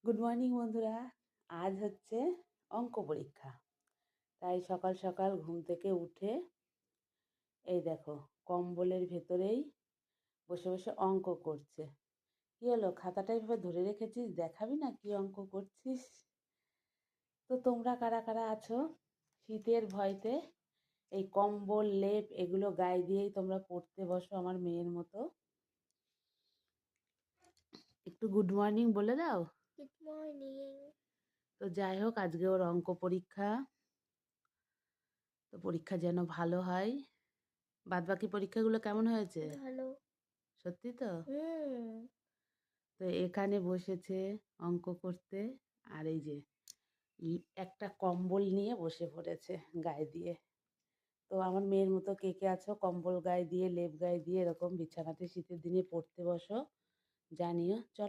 Good morning বন্ধুরা। আজ হচ্ছে অঙ্ক পরীক্ষা, তাই সকাল সকাল ঘুম থেকে উঠে এই দেখো কম্বলের ভেতরেই বসে বসে অঙ্ক করছে। কি হলো, খাতাটা এভাবে ধরে রেখেছিস, দেখাবি না কি অঙ্ক করছিস? তো তোমরা কারা কারা আছো শীতের ভয়তে এই কম্বল লেপ এগুলো গায়ে দিয়েই তোমরা পড়তে বসো আমার মেয়ের মতো? একটু গুড মর্নিং বলে দাও। Good morning. তো যাই হোক, আজকে ওর অঙ্ক পরীক্ষা, তো পরীক্ষা যেন ভালো হয়। বাদবাকি পরীক্ষাগুলো কেমন হয়েছে? ভালো। সত্যি তো? হুম। তো এখানে বসেছে অঙ্ক করতে, আর এই যে একটা কম্বল নিয়ে বসে পড়েছে গায়ে দিয়ে। তো আমার মেয়ের মতো কে কে আছো কম্বল গায়ে দিয়ে লেপ গায়ে দিয়ে এরকম বিছানাতে শীতের দিনে পড়তে বসো, জানিও। চলো।